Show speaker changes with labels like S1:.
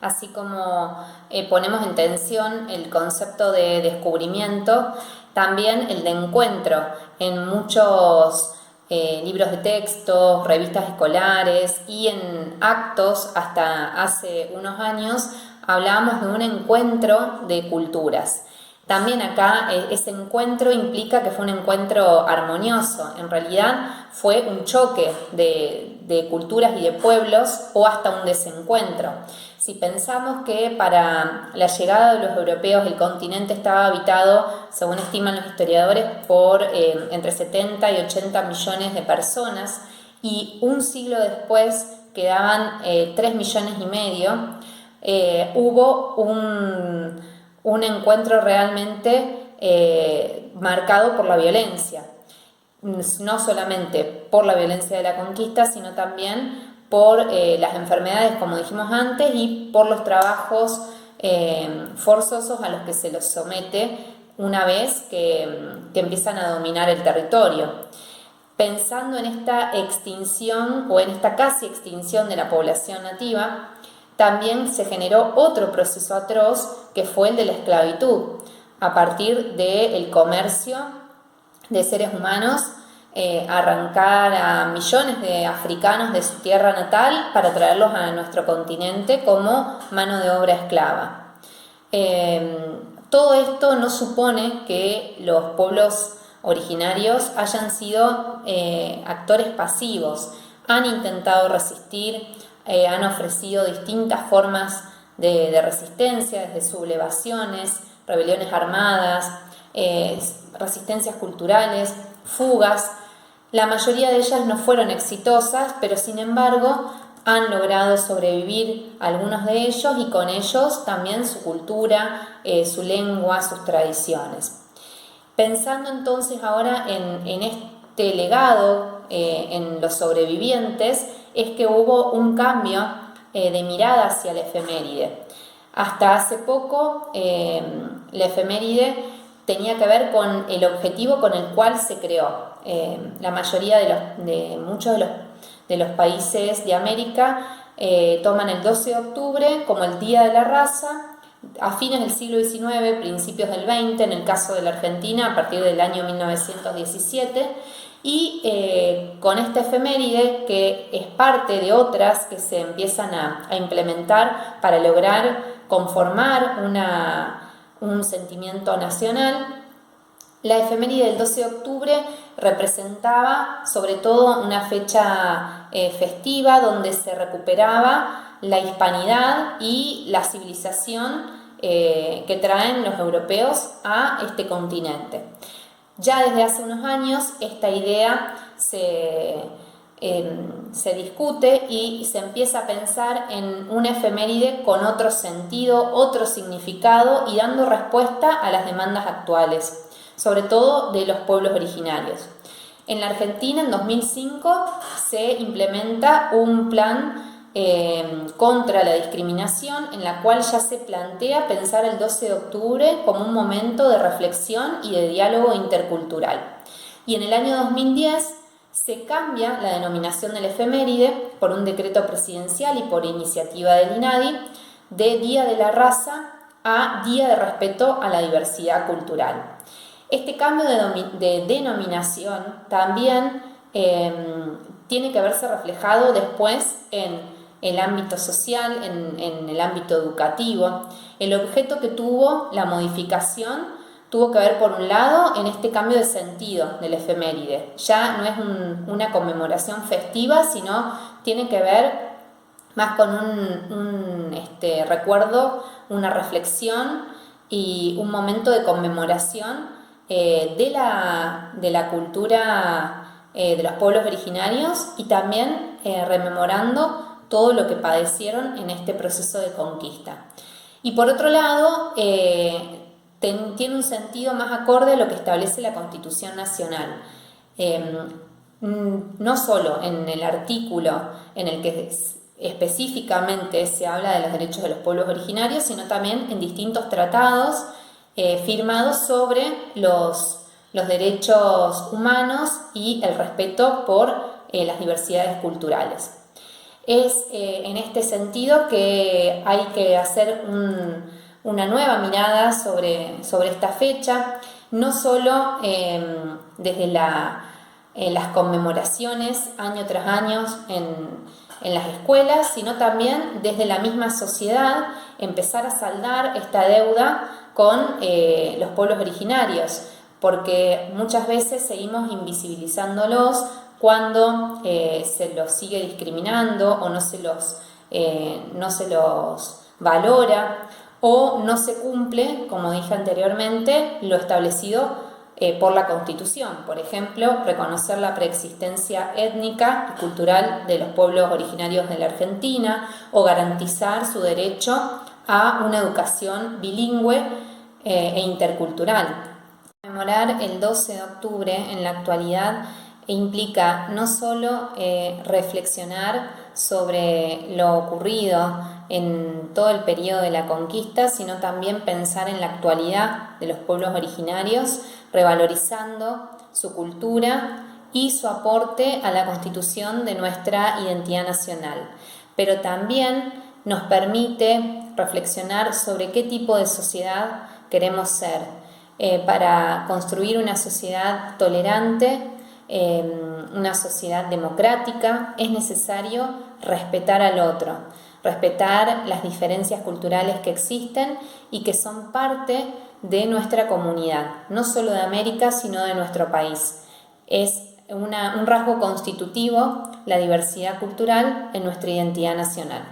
S1: Así como ponemos en tensión el concepto de descubrimiento, también el de encuentro. En muchos libros de texto, revistas escolares y en actos hasta hace unos años hablábamos de un encuentro de culturas. También acá ese encuentro implica que fue un encuentro armonioso. En realidad fue un choque de culturas y de pueblos o hasta un desencuentro. Si pensamos que para la llegada de los europeos el continente estaba habitado, según estiman los historiadores, por entre 70 y 80 millones de personas, y un siglo después quedaban 3 millones y medio, hubo un encuentro realmente marcado por la violencia. No solamente por la violencia de la conquista, sino también por las enfermedades, como dijimos antes, y por los trabajos forzosos a los que se los somete una vez que empiezan a dominar el territorio. Pensando en esta extinción o en esta casi extinción de la población nativa, también se generó otro proceso atroz que fue el de la esclavitud, a partir del comercio de seres humanos, arrancar a millones de africanos de su tierra natal para traerlos a nuestro continente como mano de obra esclava. Todo esto no supone que los pueblos originarios hayan sido actores pasivos, han intentado resistir, han ofrecido distintas formas de resistencia, desde sublevaciones, rebeliones armadas, resistencias culturales, fugas. La mayoría de ellas no fueron exitosas, pero sin embargo han logrado sobrevivir algunos de ellos y con ellos también su cultura, su lengua, sus tradiciones. Pensando entonces ahora en este legado, en los sobrevivientes, es que hubo un cambio de mirada hacia la efeméride. Hasta hace poco la efeméride tenía que ver con el objetivo con el cual se creó. La mayoría de muchos de los países de América toman el 12 de octubre como el Día de la Raza. A fines del siglo XIX, principios del XX, en el caso de la Argentina, a partir del año 1917, y con esta efeméride, que es parte de otras que se empiezan a implementar para lograr conformar un sentimiento nacional. La efeméride del 12 de octubre representaba sobre todo una fecha festiva donde se recuperaba la hispanidad y la civilización que traen los europeos a este continente. Ya desde hace unos años esta idea se discute y se empieza a pensar en una efeméride con otro sentido, otro significado y dando respuesta a las demandas actuales, sobre todo de los pueblos originarios. En la Argentina, en 2005, se implementa un plan contra la discriminación, en la cual ya se plantea pensar el 12 de octubre como un momento de reflexión y de diálogo intercultural. Y en el año 2010 se cambia la denominación de la efeméride por un decreto presidencial y por iniciativa del INADI de Día de la Raza a Día de Respeto a la Diversidad Cultural. Este cambio de denominación también tiene que verse reflejado después en el ámbito social, en el ámbito educativo. El objeto que tuvo la modificación tuvo que ver, por un lado, en este cambio de sentido de la efeméride. Ya no es una conmemoración festiva, sino tiene que ver más con un recuerdo, una reflexión y un momento de conmemoración de la cultura de los pueblos originarios y también rememorando todo lo que padecieron en este proceso de conquista. Y por otro lado, tiene un sentido más acorde a lo que establece la Constitución Nacional. No solo en el artículo en el que específicamente se habla de los derechos de los pueblos originarios, sino también en distintos tratados firmados sobre los derechos humanos y el respeto por las diversidades culturales. Es en este sentido que hay que hacer una nueva mirada sobre esta fecha, no solo desde las conmemoraciones año tras año en las escuelas, sino también desde la misma sociedad, empezar a saldar esta deuda con los pueblos originarios, porque muchas veces seguimos invisibilizándolos cuando se los sigue discriminando o no se los valora o no se cumple, como dije anteriormente, lo establecido por la Constitución. Por ejemplo, reconocer la preexistencia étnica y cultural de los pueblos originarios de la Argentina o garantizar su derecho a una educación bilingüe e intercultural. Conmemorar el 12 de octubre en la actualidad implica no solo reflexionar sobre lo ocurrido en todo el periodo de la conquista, sino también pensar en la actualidad de los pueblos originarios, revalorizando su cultura y su aporte a la constitución de nuestra identidad nacional. Pero también nos permite reflexionar sobre qué tipo de sociedad queremos ser, para construir una sociedad tolerante, una sociedad democrática. Es necesario respetar al otro, respetar las diferencias culturales que existen y que son parte de nuestra comunidad, no solo de América, sino de nuestro país. Es un rasgo constitutivo la diversidad cultural en nuestra identidad nacional.